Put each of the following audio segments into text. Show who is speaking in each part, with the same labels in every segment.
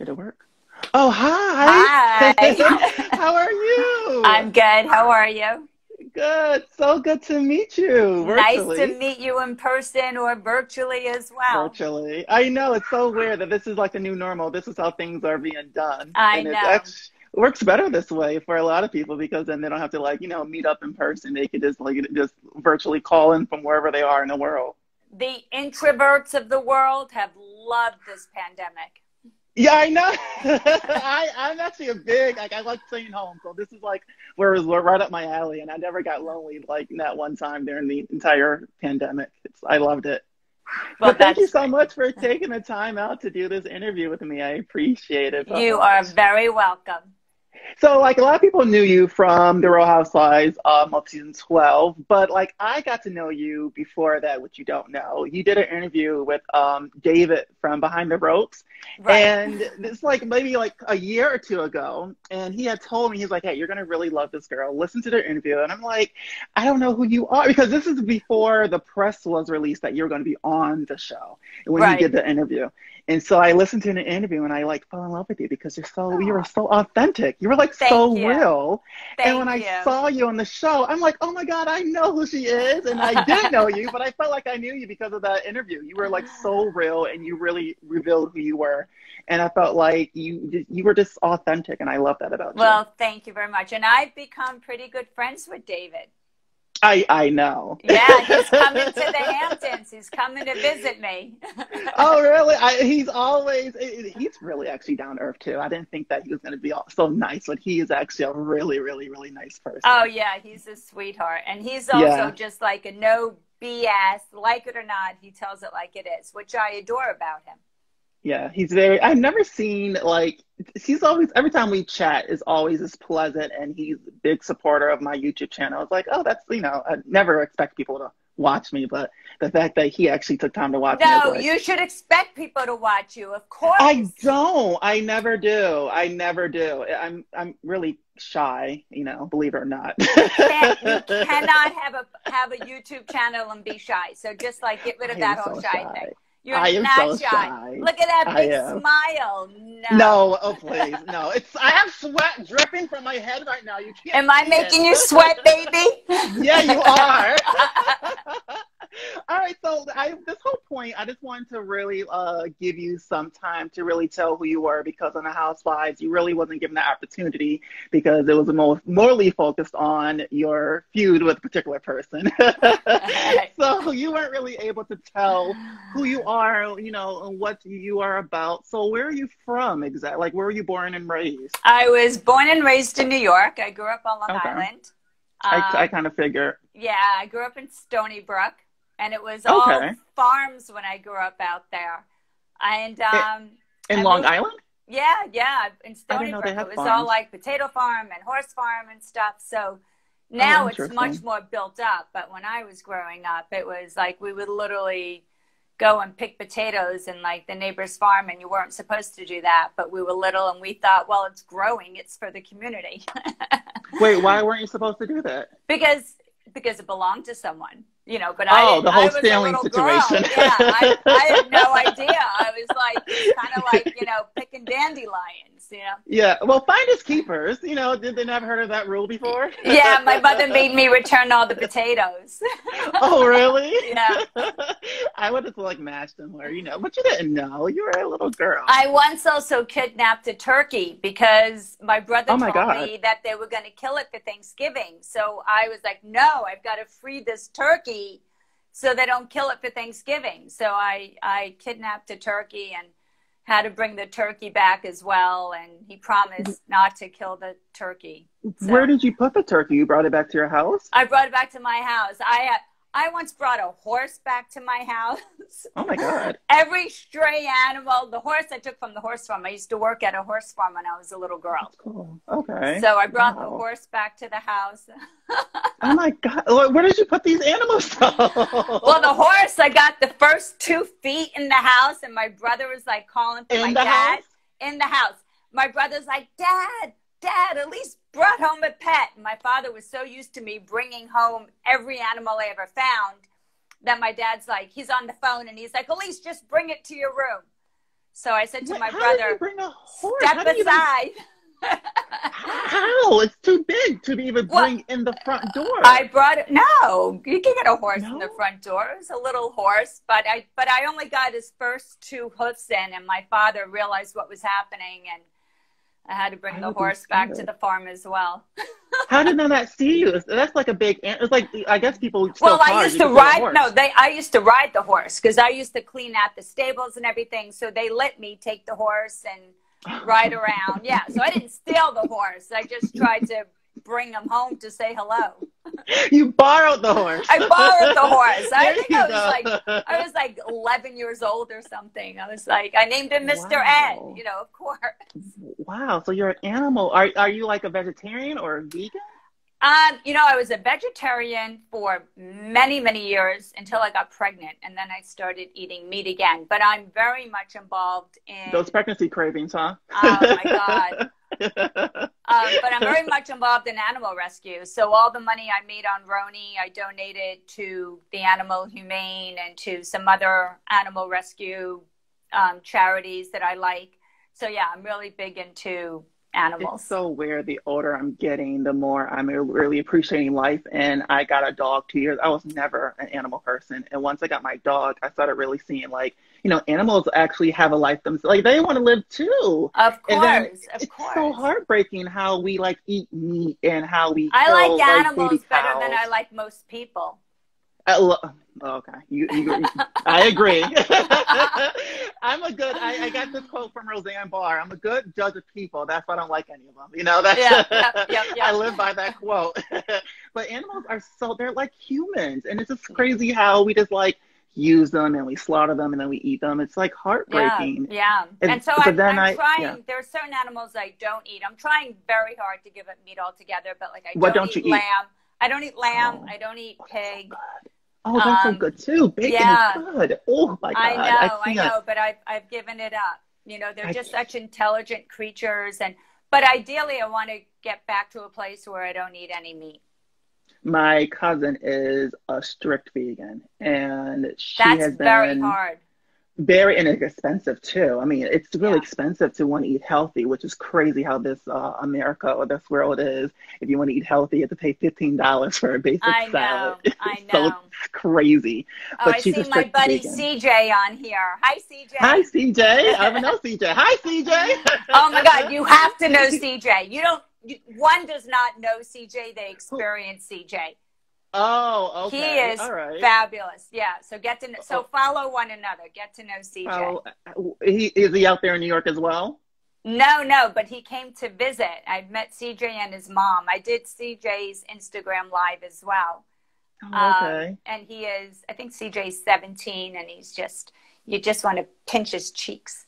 Speaker 1: Did it work? Oh, hi.
Speaker 2: Hi.
Speaker 1: How are you?
Speaker 2: I'm good. How are you?
Speaker 1: Good. So good to meet you
Speaker 2: Nice to
Speaker 1: virtually.
Speaker 2: meet you in person or virtually as well.
Speaker 1: Virtually. I know it's so weird that this is like the new normal. This is how things are being done.
Speaker 2: I
Speaker 1: And it's
Speaker 2: know.
Speaker 1: actually it works better this way for a lot of people because then they don't have to meet up in person. They could just virtually call in from wherever they are in the world.
Speaker 2: The introverts of the world have loved this pandemic.
Speaker 1: Yeah, I know. I'm actually a big I like staying home, so this is like where we're right up my alley, and I never got lonely like that one time during the entire pandemic. I loved it.
Speaker 2: Well,
Speaker 1: But thank you
Speaker 2: that's
Speaker 1: so
Speaker 2: great.
Speaker 1: much for taking the time out to do this interview with me. I appreciate it so
Speaker 2: You are
Speaker 1: much.
Speaker 2: very welcome.
Speaker 1: So, like, a lot of people knew you from The Real Housewives of season 12, but like, I got to know you before that, which you don't know. You did an interview with David from Behind the Ropes,
Speaker 2: Right.
Speaker 1: and this like maybe like a year or two ago, and he had told me he's like, "Hey, you're gonna really love this girl. Listen to their interview." And I'm like, "I don't know who you are," because this is before the press was released that you're going to be on the show when he
Speaker 2: Right.
Speaker 1: did the interview. And so I listened to the interview and I like fell in love with you because you were
Speaker 2: Oh,
Speaker 1: so authentic. You were like
Speaker 2: thank
Speaker 1: so
Speaker 2: you.
Speaker 1: real. And when
Speaker 2: Thank
Speaker 1: I
Speaker 2: you.
Speaker 1: saw you on the show, I'm like, oh my God, I know who she is. And I didn't know you, but I felt like I knew you because of that interview. You were like so real and you really revealed who you were. And I felt like you were just authentic, and I love that about you.
Speaker 2: Well, thank you very much. And I've become pretty good friends with David.
Speaker 1: I know.
Speaker 2: Yeah, he's coming to the Hamptons. He's coming to visit me.
Speaker 1: Oh, really? He's really actually down to earth too. I didn't think that he was going to be so nice, but he is actually a really, really, really nice
Speaker 2: Oh,
Speaker 1: person.
Speaker 2: yeah, he's a sweetheart. And he's also
Speaker 1: Yeah.
Speaker 2: just like a no BS, like it or not, he tells it like it is, which I adore about him.
Speaker 1: Yeah, I've never seen he's always, every time we chat is always as pleasant, and he's a big supporter of my YouTube channel. It's like, oh, I never expect people to watch me, but the fact that he actually took time to watch me is
Speaker 2: No,
Speaker 1: like,
Speaker 2: you should expect people to watch you, of
Speaker 1: I
Speaker 2: course.
Speaker 1: don't. I never do. I never do. I'm really shy, believe it or not.
Speaker 2: You cannot have a YouTube channel and be shy. So just like get rid of
Speaker 1: I am
Speaker 2: that whole
Speaker 1: so
Speaker 2: shy thing.
Speaker 1: shy.
Speaker 2: You're
Speaker 1: I am
Speaker 2: not
Speaker 1: so
Speaker 2: shy.
Speaker 1: shy.
Speaker 2: Look at that
Speaker 1: I
Speaker 2: big
Speaker 1: am.
Speaker 2: smile. No.
Speaker 1: No, oh please, no. I have sweat dripping from my head right now. You can't
Speaker 2: Am I
Speaker 1: see it.
Speaker 2: making you sweat, baby?
Speaker 1: Yeah, you are. All right, so this whole point, I just wanted to really give you some time to really tell who you were, because on the Housewives, you really wasn't given the opportunity because it was morally focused on your feud with a particular person. So you weren't really able to tell who you are, and what you are about. So where are you from exactly? Like, where were you born and raised?
Speaker 2: I was born and raised in New York. I grew up on Long
Speaker 1: Okay.
Speaker 2: Island.
Speaker 1: I kind of figure.
Speaker 2: Yeah, I grew up in Stony Brook, and it was all
Speaker 1: Okay.
Speaker 2: farms when I grew up out there. And
Speaker 1: In
Speaker 2: I
Speaker 1: Long
Speaker 2: moved,
Speaker 1: Island?
Speaker 2: yeah, in
Speaker 1: I didn't
Speaker 2: Stony
Speaker 1: know
Speaker 2: Brook.
Speaker 1: they
Speaker 2: It
Speaker 1: had
Speaker 2: was all
Speaker 1: farms.
Speaker 2: like potato farm and horse farm and stuff. So
Speaker 1: Oh,
Speaker 2: now it's much
Speaker 1: interesting.
Speaker 2: more built up. But when I was growing up, it was like we would literally go and pick potatoes in like the neighbor's farm, and you weren't supposed to do that. But we were little and we thought, well, it's growing. It's for the community.
Speaker 1: Wait, why weren't you supposed to do that?
Speaker 2: because it belonged to someone, but I
Speaker 1: Oh,
Speaker 2: didn't.
Speaker 1: the
Speaker 2: I
Speaker 1: whole
Speaker 2: was a
Speaker 1: stealing
Speaker 2: little girl.
Speaker 1: situation.
Speaker 2: Yeah, I had no idea. I was like, it's kind of like, picking dandelions.
Speaker 1: Yeah, well, finders keepers. Did they never heard of that rule before?
Speaker 2: Yeah, my mother made me return all the potatoes.
Speaker 1: Oh, really?
Speaker 2: Yeah.
Speaker 1: I would have like mashed them, or but you didn't know. You were a little girl.
Speaker 2: I once also kidnapped a turkey because my brother
Speaker 1: Oh my
Speaker 2: told
Speaker 1: God.
Speaker 2: me that they were going to kill it for Thanksgiving. So I was like, no, I've got to free this turkey so they don't kill it for Thanksgiving. So I kidnapped a turkey and had to bring the turkey back as well. And he promised not to kill the turkey.
Speaker 1: Where
Speaker 2: So
Speaker 1: did you put the turkey? You brought it back to your house?
Speaker 2: I brought it back to my house. I once brought a horse back to my house.
Speaker 1: Oh my God.
Speaker 2: Every stray animal, the horse I took from the horse farm. I used to work at a horse farm when I was a little girl.
Speaker 1: That's cool. Okay.
Speaker 2: So I brought the
Speaker 1: Wow.
Speaker 2: horse back to the house.
Speaker 1: Oh my God. Where did you put these animals from?
Speaker 2: Well, the horse, I got the first 2 feet in the house, and my brother was like calling for
Speaker 1: In
Speaker 2: my
Speaker 1: the
Speaker 2: dad
Speaker 1: house?
Speaker 2: in the house. My brother's like, Dad, at least brought home a pet. And my father was so used to me bringing home every animal I ever found that my dad's like, he's on the phone and he's like, Elyse, just bring it to your room. So I said to my
Speaker 1: How did you
Speaker 2: brother,
Speaker 1: bring a horse?
Speaker 2: step aside.
Speaker 1: How? It's too big to be even
Speaker 2: Well,
Speaker 1: bring in the front door.
Speaker 2: I brought it. No, you can get a horse in the
Speaker 1: No?
Speaker 2: front door. It was a little horse, but I only got his first 2 hoofs in, and my father realized what was happening, and I had to bring the horse back to the farm as well.
Speaker 1: How did they not see you? That's like a big. It's like, I guess people steal
Speaker 2: Well, I
Speaker 1: cars,
Speaker 2: used
Speaker 1: you
Speaker 2: to
Speaker 1: can steal a
Speaker 2: ride.
Speaker 1: horse.
Speaker 2: No, I used to ride the horse because I used to clean out the stables and everything. So they let me take the horse and ride around. Yeah, so I didn't steal the horse. I just tried to bring him home to say hello.
Speaker 1: You borrowed the horse.
Speaker 2: I borrowed the horse. I
Speaker 1: There
Speaker 2: think
Speaker 1: you
Speaker 2: I was like 11 years old or something. I was like, I named him Mr. Ed,
Speaker 1: Wow.
Speaker 2: you know, of course.
Speaker 1: Wow. So you're an animal. Are you like a vegetarian or a vegan?
Speaker 2: You know, I was a vegetarian for many, many years until I got pregnant, and then I started eating meat again. But I'm very much involved in
Speaker 1: Those pregnancy cravings, huh?
Speaker 2: Oh my God. But I'm very much involved in animal rescue. So all the money I made on Roni, I donated to the Animal Humane and to some other animal rescue charities that I like. So yeah, I'm really big into animals.
Speaker 1: It's so weird. The older I'm getting, the more I'm really appreciating life. And I got a dog 2 years. I was never an animal person. And once I got my dog, I started really seeing like, you know, animals actually have a life themselves. Like they want to live too.
Speaker 2: Of
Speaker 1: And then
Speaker 2: course, of
Speaker 1: it's
Speaker 2: course.
Speaker 1: so heartbreaking how we like eat meat and how we
Speaker 2: I
Speaker 1: kill,
Speaker 2: like animals
Speaker 1: baby
Speaker 2: better than
Speaker 1: cows.
Speaker 2: I like most people.
Speaker 1: Okay, I agree. I got this quote from Roseanne Barr. I'm a good judge of people. That's why I don't like any of them. You know, that's,
Speaker 2: Yeah.
Speaker 1: I live by that quote. But animals they're like humans. And it's just crazy how we just like use them and we slaughter them and then we eat them. It's like heartbreaking.
Speaker 2: Yeah. And so
Speaker 1: but
Speaker 2: I'm trying, there are certain animals I don't eat. I'm trying very hard to give up meat altogether, but like I don't eat lamb. I don't eat lamb. I don't eat pig.
Speaker 1: Oh, that's so good too. Bacon is good. Oh my God.
Speaker 2: I know, but I've given it up. You know, they're just such intelligent creatures, but ideally I want to get back to a place where I don't eat any meat.
Speaker 1: My cousin is a strict vegan, and she
Speaker 2: That's
Speaker 1: has been
Speaker 2: very hard.
Speaker 1: Very inexpensive too. I mean, it's really expensive to want to eat healthy, which is crazy how this America or this world is. If you want to eat healthy, you have to pay $15 for a basic salad.
Speaker 2: I know.
Speaker 1: So it's crazy.
Speaker 2: Oh,
Speaker 1: But
Speaker 2: I
Speaker 1: she's
Speaker 2: see
Speaker 1: a
Speaker 2: my
Speaker 1: strict
Speaker 2: buddy
Speaker 1: vegan.
Speaker 2: CJ on here. Hi, CJ.
Speaker 1: Hi, CJ. I don't know CJ. Hi, CJ.
Speaker 2: Oh my God, you have to know CJ. One does not know CJ; they experience CJ.
Speaker 1: Oh, okay.
Speaker 2: He is
Speaker 1: all right.
Speaker 2: fabulous. Yeah. So follow one another. Get to know CJ.
Speaker 1: Is he out there in New York as well?
Speaker 2: No, but he came to visit. I met CJ and his mom. I did CJ's Instagram live as well.
Speaker 1: Oh, okay.
Speaker 2: And I think CJ's 17, and you just want to pinch his cheeks.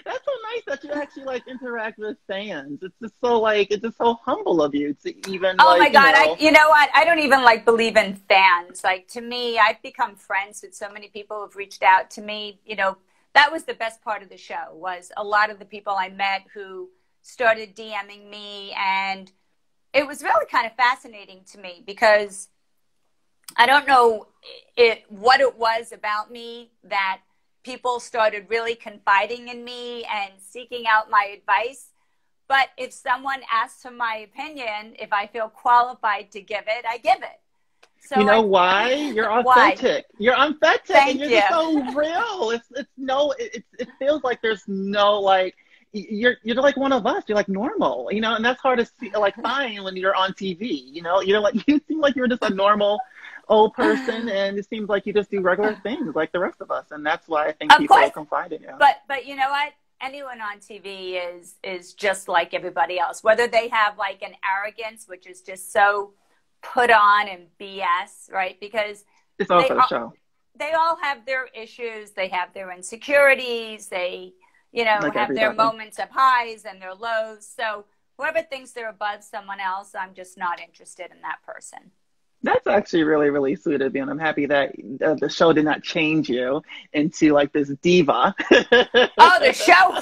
Speaker 1: That's so nice that you actually like interact with fans. It's just so humble of you to even.
Speaker 2: Oh my God!
Speaker 1: You
Speaker 2: know what? I don't even believe in fans. Like to me, I've become friends with so many people who've reached out to me. You know, that was the best part of the show. Was a lot of the people I met who started DMing me, and it was really kind of fascinating to me because I don't know what it was about me that people started really confiding in me and seeking out my advice. But if someone asks for my opinion, if I feel qualified to give it, I give it. So
Speaker 1: you know why? You're authentic.
Speaker 2: Why?
Speaker 1: You're authentic.
Speaker 2: Thank
Speaker 1: and you're
Speaker 2: you.
Speaker 1: Just so real. It feels like there's no like you're like one of us. You're like normal, you know, and that's hard to see, like find when you're on TV. You know, you seem like you're just a normal old person, and it seems like you just do regular things like the rest of us, and that's why I think people confide in you.
Speaker 2: But you know what? Anyone on TV is just like everybody else. Whether they have like an arrogance, which is just so put on and BS, right? Because
Speaker 1: it's all for the show.
Speaker 2: They all have their issues. They have their insecurities. They, have their moments of highs and their lows. So whoever thinks they're above someone else, I'm just not interested in that person.
Speaker 1: That's actually really, really sweet of you, and I'm happy that the show did not change you into like this diva.
Speaker 2: Oh, the show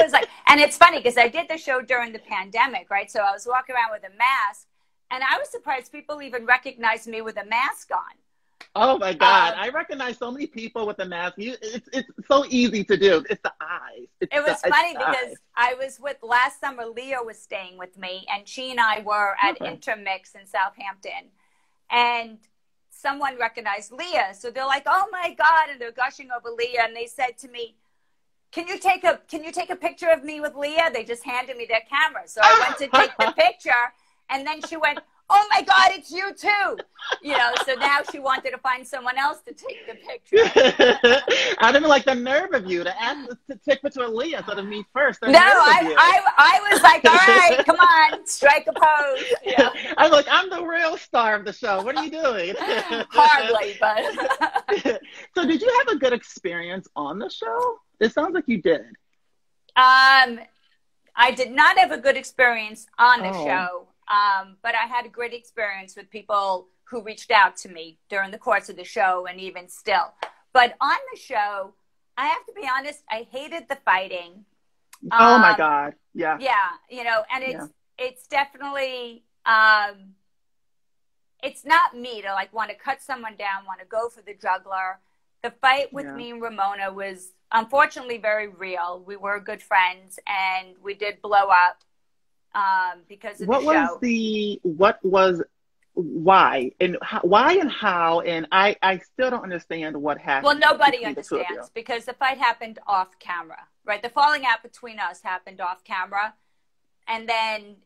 Speaker 2: is like, and it's funny because I did the show during the pandemic, right? So I was walking around with a mask, and I was surprised people even recognized me with a mask on.
Speaker 1: Oh my God. I recognize so many people with the mask. It's so easy to do. It's the eyes.
Speaker 2: It was funny because I was last summer, Leah was staying with me, and she and I were at Intermix in Southampton. And someone recognized Leah. So they're like, oh my God. And they're gushing over Leah. And they said to me, can you take a picture of me with Leah? They just handed me their camera. So I went to take the picture, and then she went, oh my God, it's you too. So now she wanted to find someone else to take the picture.
Speaker 1: I didn't like the nerve of you to ask to take a picture of Leah instead of me first.
Speaker 2: No, I was like, all right, come on, strike a pose. Yeah.
Speaker 1: I'm like, I'm the real star of the show. What are you doing?
Speaker 2: Hardly, but.
Speaker 1: So did you have a good experience on the show? It sounds like you did.
Speaker 2: I did not have a good experience on the show. But I had a great experience with people who reached out to me during the course of the show and even still. But on the show, I have to be honest, I hated the fighting.
Speaker 1: Oh my God. Yeah.
Speaker 2: Yeah. And it's definitely, it's not me to like want to cut someone down, want to go for the juggler. The fight with me and Ramona was unfortunately very real. We were good friends and we did blow up. Because of the show. Why and how, and I still don't understand what happened. Well, nobody understands because the fight happened off camera, right? The falling out between us happened off camera. And then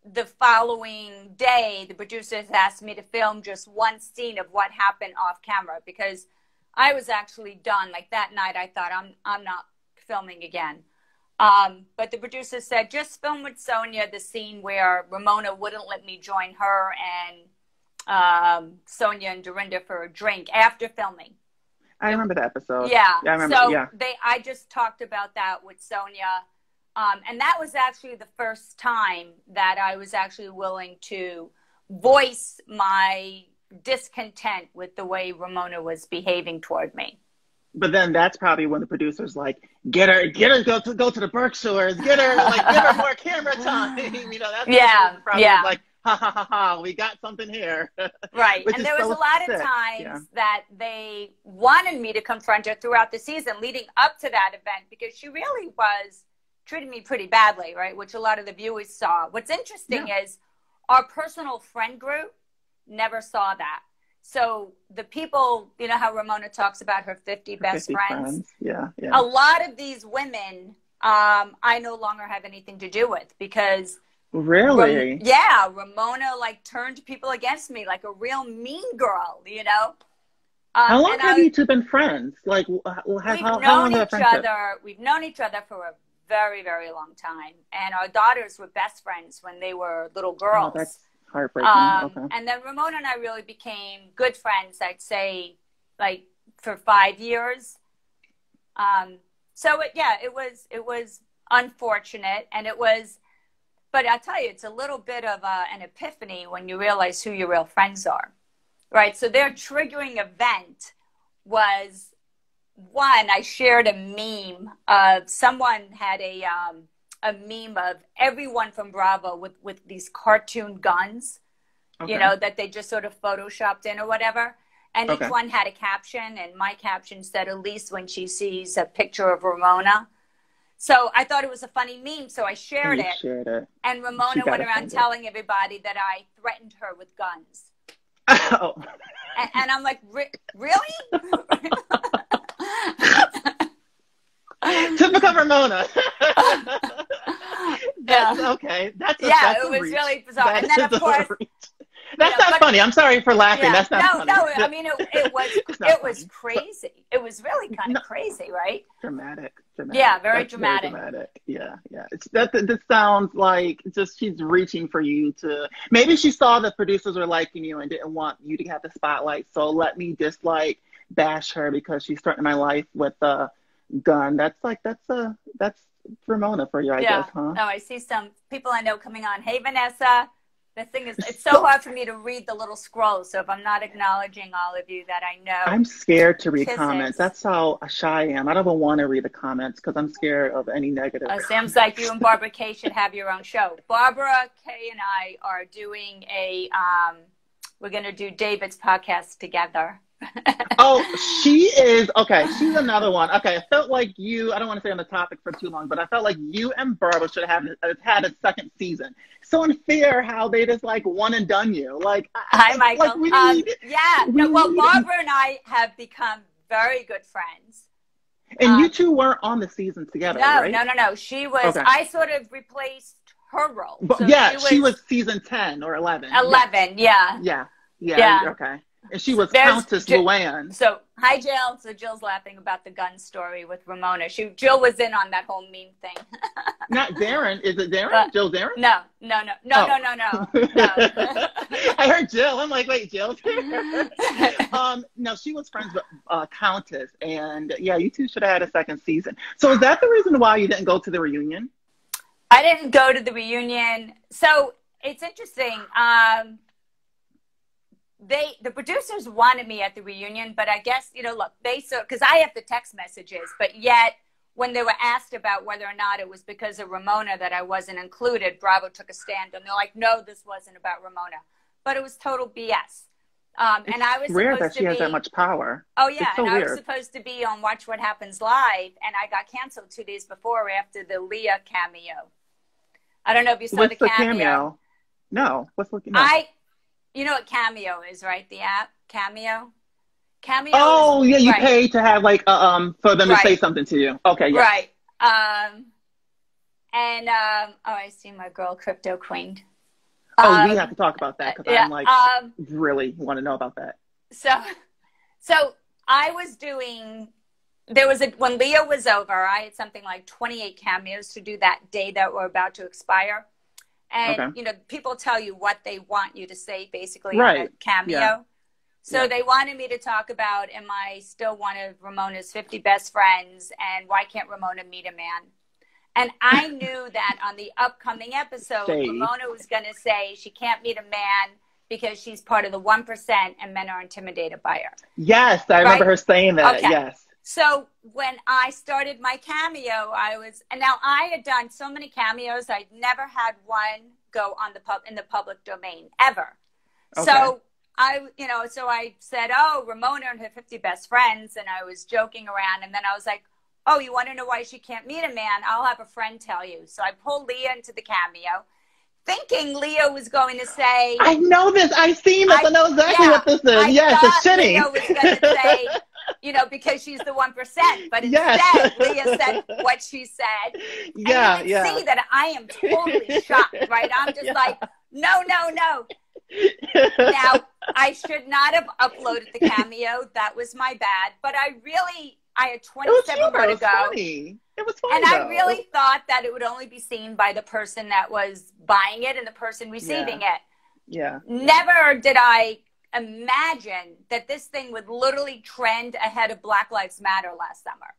Speaker 2: the following day, the producers asked me to film just one scene of what happened off camera because I was actually done. Like that night, I thought I'm not filming again. But the producer said, just film with Sonia the scene where Ramona wouldn't let me join her and Sonia and Dorinda for a drink after filming.
Speaker 1: I remember the episode.
Speaker 2: Yeah.
Speaker 1: I remember.
Speaker 2: So I just talked about that with Sonia. And that was actually the first time that I was actually willing to voice my discontent with the way Ramona was behaving toward me.
Speaker 1: But then that's probably when the producer's like, get her, go to the Berkshires, give her more camera time. That's probably like, ha ha ha ha, we got something here.
Speaker 2: Right. And there was a lot of times that they wanted me to confront her throughout the season leading up to that event because she really was treating me pretty badly, right? Which a lot of the viewers saw. What's interesting is our personal friend group never saw that. So the people, you know how Ramona talks about her 50 best friends?
Speaker 1: Yeah.
Speaker 2: A lot of these women I no longer have anything to do with because...
Speaker 1: Really?
Speaker 2: Ramona like turned people against me like a real mean girl,
Speaker 1: How long have you two been friends? Like, how long have
Speaker 2: We've known each other for a very, very long time. And our daughters were best friends when they were little girls.
Speaker 1: Oh, that's heartbreaking.
Speaker 2: And then Ramona and I really became good friends, I'd say, like for 5 years. So it was unfortunate, and it was, but I'll tell you, it's a little bit of an epiphany when you realize who your real friends are, right? So their triggering event was, one, I shared a meme of someone had a meme of everyone from Bravo with these cartoon guns, that they just sort of photoshopped in or whatever. And each one had a caption, and my caption said, Elyse when she sees a picture of Ramona. So I thought it was a funny meme, so I shared it. And Ramona went around telling everybody that I threatened her with guns.
Speaker 1: Oh.
Speaker 2: And I'm like, really?
Speaker 1: Typical Ramona. That's okay. That's
Speaker 2: it was really bizarre. And then, of course...
Speaker 1: That's not funny. I'm sorry for laughing. That's not funny. No,
Speaker 2: I mean, it was crazy. It was really kind of crazy, right?
Speaker 1: Dramatic.
Speaker 2: Yeah, very dramatic.
Speaker 1: Yeah. This sounds like just she's reaching for you to, maybe she saw the producers were liking you and didn't want you to have the spotlight. So let me just like bash her because she's threatening my life with a gun. That's Ramona for you, I guess, huh?
Speaker 2: No, I see some people I know coming on. Hey, Vanessa. The thing is, it's so hard for me to read the little scroll. So if I'm not acknowledging all of you that I know.
Speaker 1: I'm scared to read comments. That's how shy I am. I don't even want to read the comments because I'm scared of any negative.
Speaker 2: Seems like you and Barbara Kay should have your own show. Barbara Kay and I are doing we're going to do David's podcast together.
Speaker 1: Oh, she is okay. She's another one. Okay, I felt like you. I don't want to stay on the topic for too long, but I felt like you and Barbara should have had a second season. So unfair how they just like one and done you. Like,
Speaker 2: Hi,
Speaker 1: like
Speaker 2: Michael.
Speaker 1: we need.
Speaker 2: Yeah.
Speaker 1: We
Speaker 2: No, well,
Speaker 1: need.
Speaker 2: Barbara and I have become very good friends.
Speaker 1: And you two weren't on the season together,
Speaker 2: No,
Speaker 1: right?
Speaker 2: no, no, no. She was.
Speaker 1: Okay.
Speaker 2: I sort of replaced her role.
Speaker 1: But
Speaker 2: So
Speaker 1: yeah, she was season 10 or 11.
Speaker 2: 11. Yeah.
Speaker 1: Yeah. Okay. And she was Countess Luann.
Speaker 2: So, hi, Jill. So, Jill's laughing about the gun story with Ramona. Jill was in on that whole meme thing.
Speaker 1: Not Darren. Is it Darren? Jill Darren?
Speaker 2: No.
Speaker 1: I heard Jill. I'm like, wait, Jill's here? No, she was friends with Countess. And yeah, you two should have had a second season. So is that the reason why you didn't go to the reunion?
Speaker 2: I didn't go to the reunion. So it's interesting. The producers wanted me at the reunion, but I guess, look, because I have the text messages, but yet when they were asked about whether or not it was because of Ramona that I wasn't included, Bravo took a stand and they're like, no, this wasn't about Ramona, but it was total BS. And I was
Speaker 1: rare
Speaker 2: supposed
Speaker 1: that she has that much power.
Speaker 2: Oh yeah,
Speaker 1: so
Speaker 2: and
Speaker 1: weird.
Speaker 2: I was supposed to be on Watch What Happens Live, and I got canceled 2 days before after the Leah cameo. I don't know if you saw
Speaker 1: What's
Speaker 2: the cameo.
Speaker 1: No, what's looking? No.
Speaker 2: You know what Cameo is, right? The app Cameo. Cameo.
Speaker 1: Oh yeah, you
Speaker 2: right.
Speaker 1: pay to have like for them to say something to you. Okay, yeah.
Speaker 2: Right. I see my girl Crypto Queen.
Speaker 1: We have to talk about that because
Speaker 2: yeah,
Speaker 1: I'm like really want to know about that.
Speaker 2: So I was doing. When Leah was over, I had something like 28 cameos to do that day that were about to expire. And, people tell you what they want you to say, basically, on a cameo.
Speaker 1: Yeah.
Speaker 2: So they wanted me to talk about, am I still one of Ramona's 50 best friends? And why can't Ramona meet a man? And I knew that on the upcoming episode, Ramona was going to say she can't meet a man because she's part of the 1% and men are intimidated by her.
Speaker 1: Yes, I remember her saying that,
Speaker 2: okay.
Speaker 1: Yes.
Speaker 2: So when I started my cameo, and now I had done so many cameos, I'd never had one go on in the public domain ever. Okay. So I said, oh, Ramona and her 50 best friends. And I was joking around. And then I was like, oh, you want to know why she can't meet a man? I'll have a friend tell you. So I pulled Leah into the cameo, thinking Leah was going to say,
Speaker 1: I know this. I've seen this. I know exactly what this is. Yes, it's shitty.
Speaker 2: Leah was going to say, because she's the 1%. But instead, Leah said what she said. And you can see that I am totally shocked, right? I'm just like, no. Now, I should not have uploaded the cameo. That was my bad. But I had 27 more to go.
Speaker 1: Funny. It was funny.
Speaker 2: And I really thought that it would only be seen by the person that was buying it and the person receiving it.
Speaker 1: Yeah.
Speaker 2: Never did I imagine that this thing would literally trend ahead of Black Lives Matter last summer.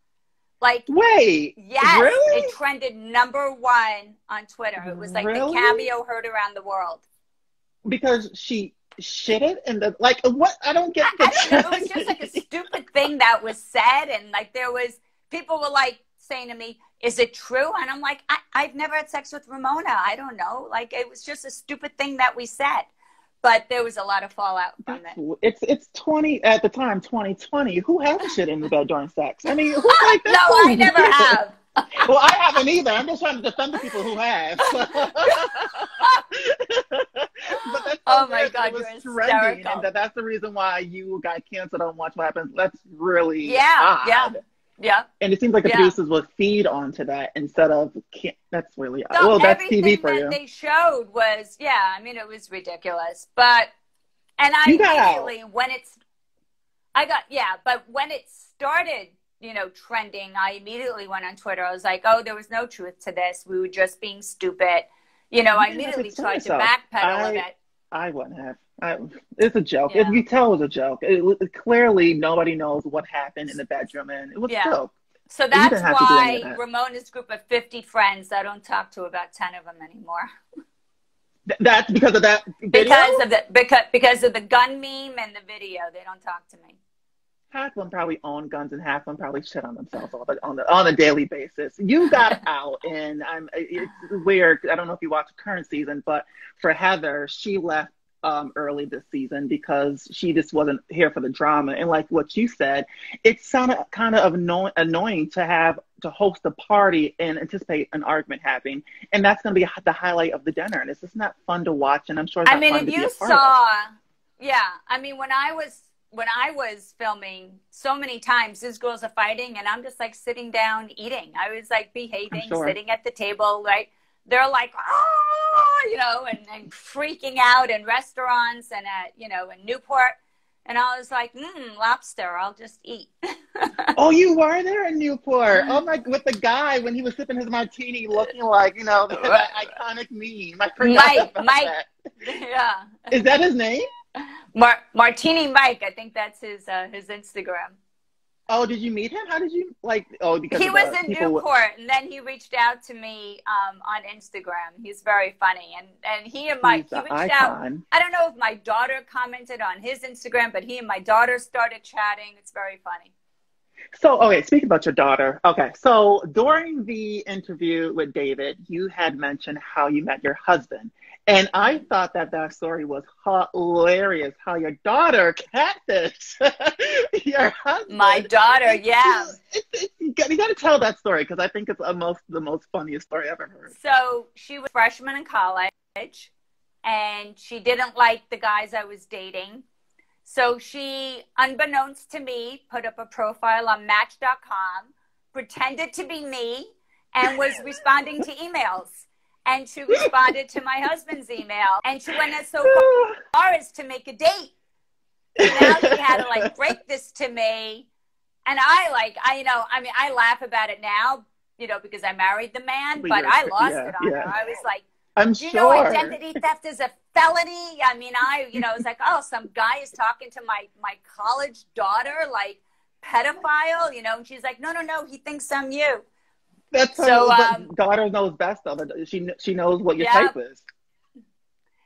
Speaker 2: Like,
Speaker 1: wait,
Speaker 2: yes,
Speaker 1: really?
Speaker 2: It trended #1 on Twitter. It was like the cameo heard around the world.
Speaker 1: Because she shit it and what? I don't get
Speaker 2: I don't know. It was just like a stupid thing that was said. And like people were like saying to me, is it true? And I'm like, I've never had sex with Ramona. I don't know. Like, it was just a stupid thing that we said. But there was a lot of fallout from it.
Speaker 1: It's 2020. Who has shit in the bed during sex? I mean, who's like that?
Speaker 2: No, I never have.
Speaker 1: Well, I haven't either. I'm just trying to defend the people who have. But that's
Speaker 2: oh my God,
Speaker 1: it was trending, and that's the reason why you got canceled on Watch What Happens. That's really odd.
Speaker 2: Yeah.
Speaker 1: And it seems like the producers would feed onto that instead of, that's really odd. Well, that's TV for you.
Speaker 2: Everything that they showed was, it was ridiculous. But, and I immediately, when it started, trending, I immediately went on Twitter. I was like, oh, there was no truth to this. We were just being stupid. I immediately tried to backpedal a bit.
Speaker 1: I wouldn't have. It's a joke. If you tell it was a joke, clearly nobody knows what happened in the bedroom, and it was a joke.
Speaker 2: So that's why Ramona's group of 50 friends, I don't talk to about 10 of them anymore.
Speaker 1: That's because of that video?
Speaker 2: Because of the gun meme and the video. They don't talk to me.
Speaker 1: Half of them probably own guns, and half of them probably shit on themselves on a daily basis. You got out, and it's weird. I don't know if you watched the current season, but for Heather, she left early this season because she just wasn't here for the drama. And like what you said, it sounded kind of annoying to have to host a party and anticipate an argument happening. And that's going to be the highlight of the dinner. And it's just not fun to watch. And I'm sure it's not fun to be a part of.
Speaker 2: Yeah, I mean, when I was filming, so many times these girls are fighting and I'm just like sitting down eating. I was like behaving, sitting at the table, right? They're like, oh, you know, and freaking out in restaurants and at, you know, in Newport. And I was like, lobster, I'll just eat.
Speaker 1: Oh, you were there in Newport. Oh my, with the guy when he was sipping his martini looking like, you know, that iconic meme.
Speaker 2: Mike. Yeah.
Speaker 1: Is that his name?
Speaker 2: Martini Mike. I think that's his Instagram.
Speaker 1: Oh, did you meet him? How did you because
Speaker 2: he was in Newport, and then he reached out to me on Instagram. He's very funny, and he and he reached out. I don't know if my daughter commented on his Instagram, but he and my daughter started chatting. It's very funny.
Speaker 1: So, okay, speaking about your daughter. Okay, so during the interview with David, you had mentioned how you met your husband. And I thought that story was hilarious, how your daughter catfished your husband.
Speaker 2: My daughter, yeah.
Speaker 1: You got to tell that story because I think it's the most funniest story I've ever heard.
Speaker 2: So she was a freshman in college, and she didn't like the guys I was dating. So she, unbeknownst to me, put up a profile on Match.com, pretended to be me, and was responding to emails. And she responded to my husband's email. And she went so far as to make a date. Now she had to like break this to me. And I laugh about it now, you know, because I married the man, but I lost it on her. I was like, do you know identity theft is a felony? I mean, it was like, oh, some guy is talking to my college daughter, like pedophile, you know, and she's like, no, he thinks I'm you.
Speaker 1: That's so. Daughter knows best of it. She knows what your type is.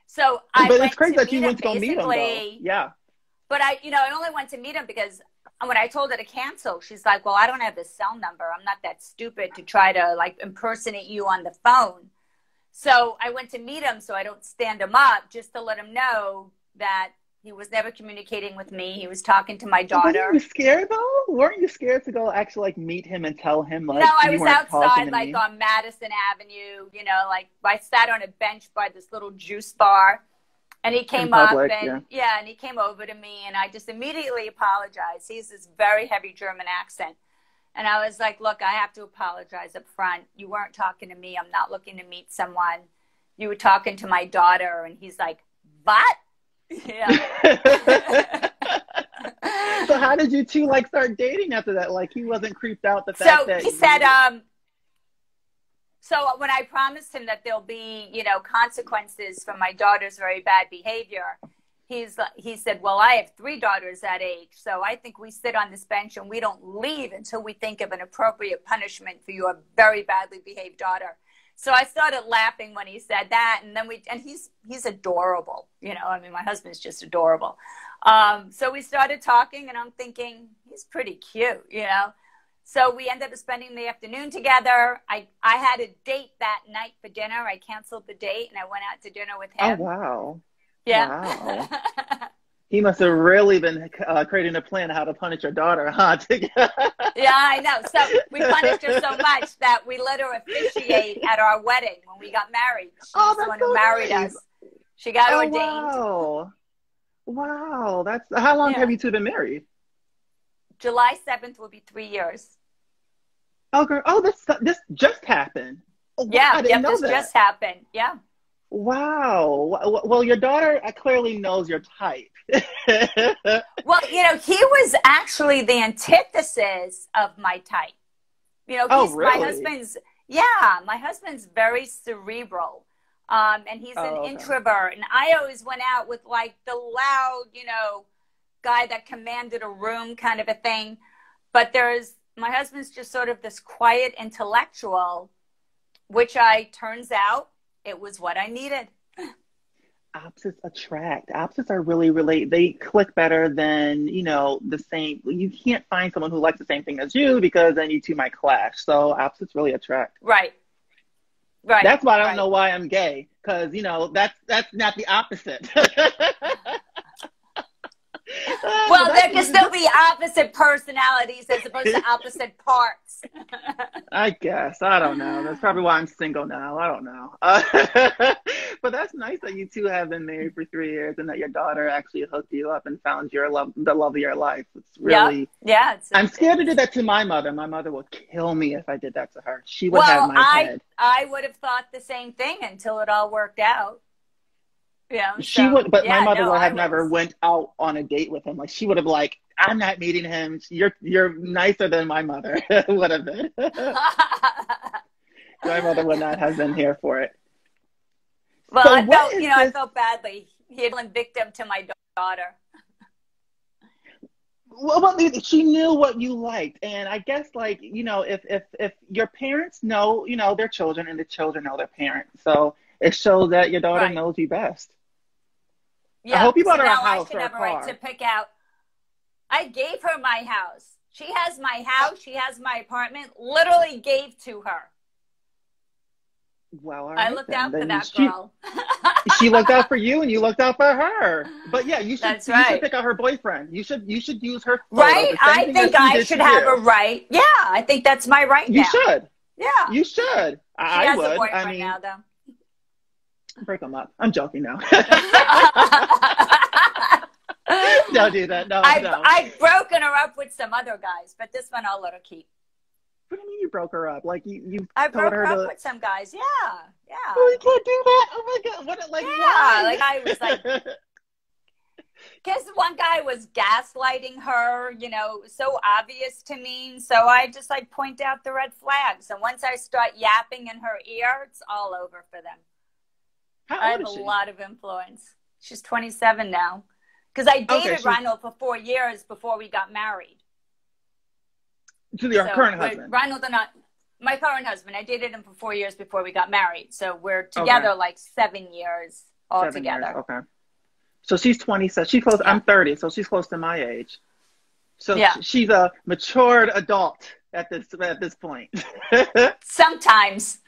Speaker 2: So
Speaker 1: but it's crazy that you went to go meet him, though. Yeah.
Speaker 2: But I only went to meet him because when I told her to cancel, she's like, "Well, I don't have his cell number. I'm not that stupid to try to like impersonate you on the phone." So I went to meet him so I don't stand him up, just to let him know that he was never communicating with me. He was talking to my daughter.
Speaker 1: Were you scared though? Weren't you scared to go actually like meet him and tell him like?
Speaker 2: No, I was outside like on Madison Avenue. You know, like I sat on a bench by this little juice bar, and he came up and and he came over to me, and I just immediately apologized. He has this very heavy German accent, and I was like, "Look, I have to apologize up front. You weren't talking to me. I'm not looking to meet someone. You were talking to my daughter." And he's like, "What?" Yeah.
Speaker 1: So how did you two like start dating after that? Like he wasn't creeped out the fact that
Speaker 2: he said so when I promised him that there'll be, you know, consequences for my daughter's very bad behavior, he said, "Well, I have 3 daughters that age, so I think we sit on this bench and we don't leave until we think of an appropriate punishment for your very badly behaved daughter." So I started laughing when he said that, and then he's adorable, you know. I mean, my husband's just adorable. So we started talking, and I'm thinking he's pretty cute, you know. So we ended up spending the afternoon together. I had a date that night for dinner. I canceled the date, and I went out to dinner with him.
Speaker 1: Oh wow!
Speaker 2: Yeah.
Speaker 1: Wow. He must have really been creating a plan how to punish your daughter, huh?
Speaker 2: Yeah, I know. So we punished her so much that we let her officiate at our wedding when we got married. She was the one who married us. She got ordained.
Speaker 1: Wow. That's how long have you two been married?
Speaker 2: July 7th will be 3 years.
Speaker 1: Oh, girl. Oh, this just happened. Oh,
Speaker 2: yeah, I didn't know that. Just happened. Yeah.
Speaker 1: Wow. Well, your daughter clearly knows your type.
Speaker 2: Well, you know, he was actually the antithesis of my type. You know,
Speaker 1: really?
Speaker 2: my husband's very cerebral. And he's an introvert. And I always went out with like the loud, you know, guy that commanded a room kind of a thing. But my husband's just sort of this quiet intellectual, which turns out it was what I needed.
Speaker 1: Opposites attract. Opposites are really, they click better than, you know, the same. You can't find someone who likes the same thing as you because then you two might clash. So opposites really attract.
Speaker 2: Right. Right.
Speaker 1: That's why I don't
Speaker 2: Right.
Speaker 1: know why I'm gay, because that's not the opposite.
Speaker 2: Well, there can still be opposite personalities as opposed to opposite parts.
Speaker 1: I guess. I don't know. That's probably why I'm single now. I don't know. But that's nice that you two have been married for 3 years and that your daughter actually hooked you up and found the love of your life. It's really,
Speaker 2: yeah.
Speaker 1: I'm scared to do that to my mother. My mother would kill me if I did that to her. She would have
Speaker 2: Well,
Speaker 1: my head.
Speaker 2: I would have thought the same thing until it all worked out. Yeah.
Speaker 1: She
Speaker 2: So,
Speaker 1: would, but my
Speaker 2: yeah,
Speaker 1: mother
Speaker 2: no,
Speaker 1: would
Speaker 2: I
Speaker 1: have never
Speaker 2: was.
Speaker 1: went out on a date with him. Like she would have like, I'm not meeting him. You're nicer than my mother would have been. My mother would not have been here for it.
Speaker 2: Well,
Speaker 1: So
Speaker 2: I
Speaker 1: what
Speaker 2: felt,
Speaker 1: is
Speaker 2: I
Speaker 1: this?
Speaker 2: felt badly. He had been victim to my daughter.
Speaker 1: Well, she knew what you liked, and I guess like if your parents know their children, and the children know their parents, so it shows that your daughter
Speaker 2: Right.
Speaker 1: knows you best. I
Speaker 2: Yeah.
Speaker 1: hope you
Speaker 2: So
Speaker 1: bought her a
Speaker 2: now I
Speaker 1: house
Speaker 2: should
Speaker 1: or a
Speaker 2: have a right to
Speaker 1: car.
Speaker 2: pick out. I gave her my house. She has my house. She has my apartment. Literally gave to her.
Speaker 1: Well, all
Speaker 2: I
Speaker 1: right
Speaker 2: looked
Speaker 1: then.
Speaker 2: out for
Speaker 1: Then
Speaker 2: that girl.
Speaker 1: she looked out for you, and you looked out for her. But yeah,
Speaker 2: That's
Speaker 1: you should
Speaker 2: right.
Speaker 1: pick out her boyfriend. You should use her photo,
Speaker 2: Right?
Speaker 1: the same
Speaker 2: I
Speaker 1: thing that
Speaker 2: think
Speaker 1: she
Speaker 2: I
Speaker 1: did
Speaker 2: should
Speaker 1: to
Speaker 2: have a
Speaker 1: you.
Speaker 2: right. Yeah, I think that's my right
Speaker 1: You
Speaker 2: now.
Speaker 1: should.
Speaker 2: Yeah.
Speaker 1: You should.
Speaker 2: She
Speaker 1: I
Speaker 2: has a
Speaker 1: would. I
Speaker 2: boyfriend
Speaker 1: mean,
Speaker 2: now, though.
Speaker 1: break them up. I'm joking now. Don't do that. No, no.
Speaker 2: I've broken her up with some other guys, but this one I'll let her keep.
Speaker 1: What do you mean you broke her up? Like you
Speaker 2: I
Speaker 1: told
Speaker 2: broke
Speaker 1: her
Speaker 2: her up
Speaker 1: to.
Speaker 2: with some guys. Yeah, yeah,
Speaker 1: Oh, you can't do that. Oh my God. What? Like
Speaker 2: yeah.
Speaker 1: why?
Speaker 2: Like I was like, because one guy was gaslighting her. It was so obvious to me. So I just like point out the red flags. And once I start yapping in her ear, it's all over for them.
Speaker 1: How
Speaker 2: I
Speaker 1: old
Speaker 2: have
Speaker 1: is
Speaker 2: a
Speaker 1: she?
Speaker 2: lot of influence. She's 27 now. Because I dated
Speaker 1: Okay,
Speaker 2: Reinhold for 4 years before we got married.
Speaker 1: to your
Speaker 2: So
Speaker 1: current husband.
Speaker 2: Reinhold and I, my current husband, I dated him for 4 years before we got married. So we're together like 7 years
Speaker 1: 7 years.
Speaker 2: altogether.
Speaker 1: Okay. So she's 20. So she's close.
Speaker 2: Yeah.
Speaker 1: I'm 30. So she's close to my age. So
Speaker 2: Yeah.
Speaker 1: she's a matured adult at this point.
Speaker 2: Sometimes.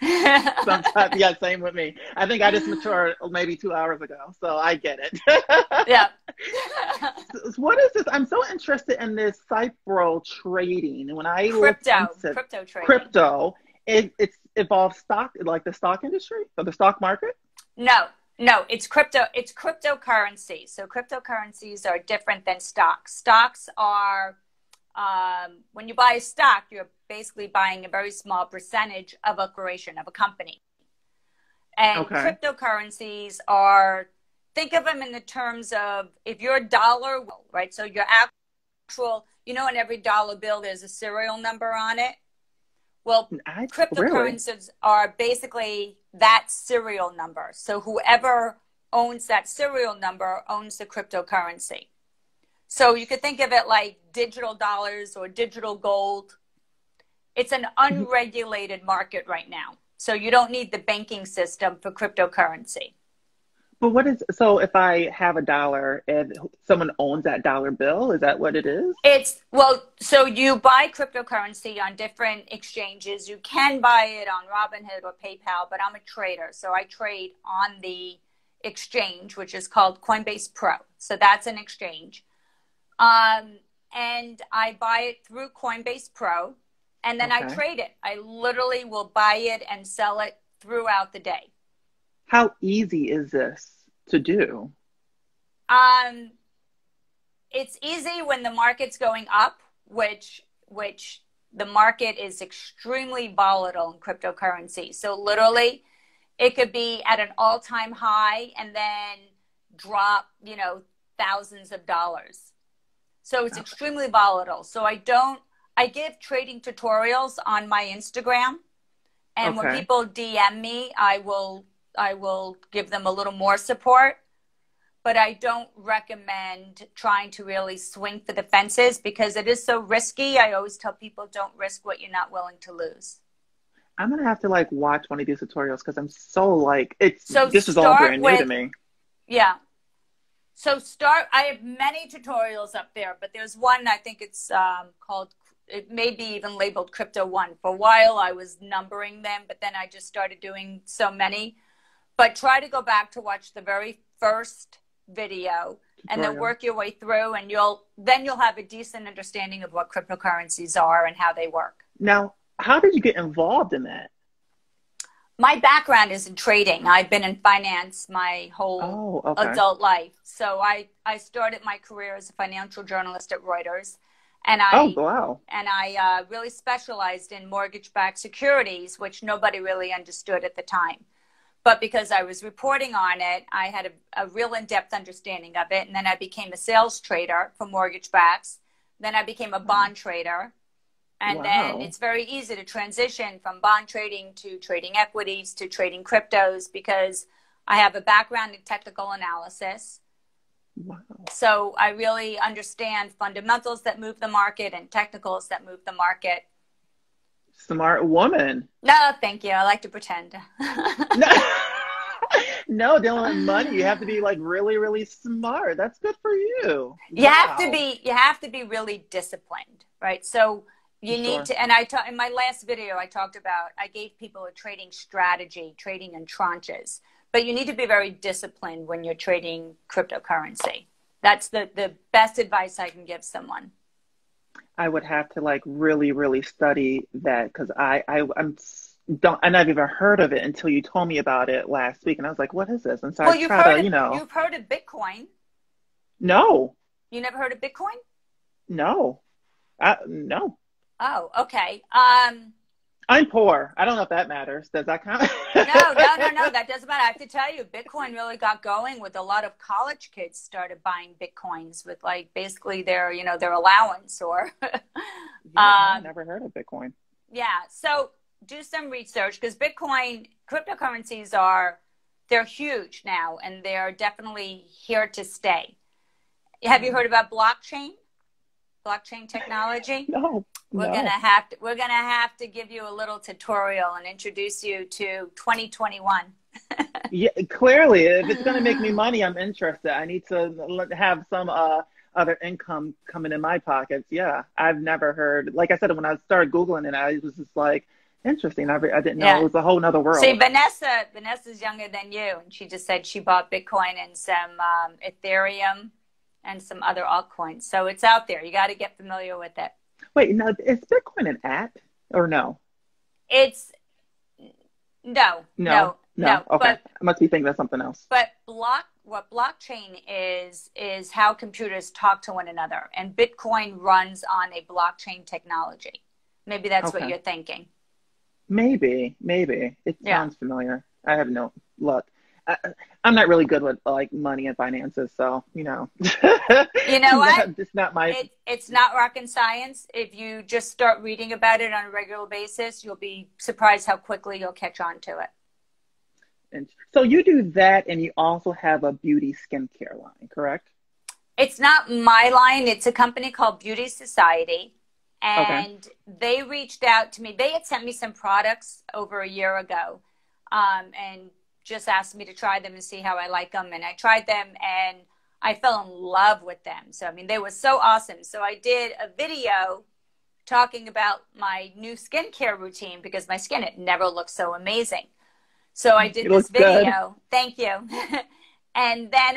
Speaker 1: Sometimes, yeah, same with me. I think I just matured maybe 2 hours ago, so I get it.
Speaker 2: Yeah.
Speaker 1: So what is this? I'm so interested in this cypro trading. And when I looked into
Speaker 2: Crypto trading.
Speaker 1: crypto, it involves stock, like the stock industry or the stock market.
Speaker 2: No, it's crypto. It's cryptocurrency. So cryptocurrencies are different than stocks. Stocks are when you buy a stock, you're basically buying a very small percentage of a corporation, of a company. And cryptocurrencies are, think of them in the terms of if your dollar, right? So your actual, in every dollar bill, there's a serial number on it. Well, cryptocurrencies are basically that serial number. So whoever owns that serial number owns the cryptocurrency. So you could think of it like digital dollars or digital gold. It's an unregulated market right now. So you don't need the banking system for cryptocurrency.
Speaker 1: But so if I have a dollar and someone owns that dollar bill, is that what it is?
Speaker 2: So you buy cryptocurrency on different exchanges. You can buy it on Robinhood or PayPal, but I'm a trader. So I trade on the exchange, which is called Coinbase Pro. So that's an exchange. And I buy it through Coinbase Pro, and then I trade it. I literally will buy it and sell it throughout the day.
Speaker 1: How easy is this to do?
Speaker 2: It's easy when the market's going up, which the market is extremely volatile in cryptocurrency. So literally, it could be at an all-time high and then drop, thousands of dollars. So it's extremely volatile. So I give trading tutorials on my Instagram. And when people DM me, I will give them a little more support. But I don't recommend trying to really swing for the fences because it is so risky. I always tell people don't risk what you're not willing to lose.
Speaker 1: I'm going to have to watch one of these tutorials because I'm this is all brand new to me.
Speaker 2: Yeah. I have many tutorials up there, but there's one, I think it's called it may be even labeled Crypto One. For a while, I was numbering them, but then I just started doing so many. But try to go back to watch the very first video and then work your way through, and you'll have a decent understanding of what cryptocurrencies are and how they work.
Speaker 1: Now, how did you get involved in that?
Speaker 2: My background is in trading. I've been in finance my whole adult life. So I started my career as a financial journalist at Reuters. And I really specialized in mortgage-backed securities, which nobody really understood at the time. But because I was reporting on it, I had a real in-depth understanding of it. And then I became a sales trader for mortgage backs. Then I became a bond trader. And then it's very easy to transition from bond trading to trading equities to trading cryptos because I have a background in technical analysis. Wow. So I really understand fundamentals that move the market and technicals that move the market.
Speaker 1: Smart woman.
Speaker 2: No, thank you. I like to pretend.
Speaker 1: No, dealing with money, you have to be like really, really smart. That's good for you.
Speaker 2: You have to be really disciplined, right? So you need to, and in my last video, I gave people a trading strategy, trading in tranches, but you need to be very disciplined when you're trading cryptocurrency. That's the best advice I can give someone.
Speaker 1: I would have to like really, really study that because I've never heard of it until you told me about it last week, and I was like, "What is this?" And so
Speaker 2: you've heard of Bitcoin?
Speaker 1: No.
Speaker 2: You never heard of Bitcoin?
Speaker 1: No. No.
Speaker 2: Oh, okay.
Speaker 1: I'm poor. I don't know if that matters. Does that count?
Speaker 2: No. That doesn't matter. I have to tell you, Bitcoin really got going with a lot of college kids started buying Bitcoins with like basically their allowance or.
Speaker 1: I've never heard of Bitcoin.
Speaker 2: Yeah. So do some research because cryptocurrencies they're huge now and they're definitely here to stay. Have you heard about blockchain technology?
Speaker 1: No.
Speaker 2: We're gonna have to give you a little tutorial and introduce you to 2021.
Speaker 1: Yeah, clearly, if it's gonna make me money, I'm interested. I need to have some other income coming in my pockets. Yeah, I've never heard. Like I said, when I started Googling it, I was just like, interesting. I didn't know it was a whole nother world.
Speaker 2: See, Vanessa's younger than you, and she just said she bought Bitcoin and some Ethereum and some other altcoins. So it's out there. You got to get familiar with it.
Speaker 1: Wait, now is Bitcoin an app or no?
Speaker 2: It's no.
Speaker 1: Okay,
Speaker 2: But,
Speaker 1: I must be thinking of something else.
Speaker 2: But what blockchain is how computers talk to one another, and Bitcoin runs on a blockchain technology. Maybe that's what you're thinking. Maybe it sounds familiar. I have no luck. I'm not really good with like money and finances, so you know what?
Speaker 1: It's not my.
Speaker 2: It's not rocket science. If you just start reading about it on a regular basis, you'll be surprised how quickly you'll catch on to it.
Speaker 1: And so you do that, and you also have a beauty skincare line, correct?
Speaker 2: It's not my line. It's a company called Beauty Society, and they reached out to me. They had sent me some products over a year ago, and just asked me to try them and see how I like them. And I tried them and I fell in love with them. So, I mean, they were so awesome. So I did a video talking about my new skincare routine because my skin had never looked so amazing. So I did this video. Good. Thank you. And then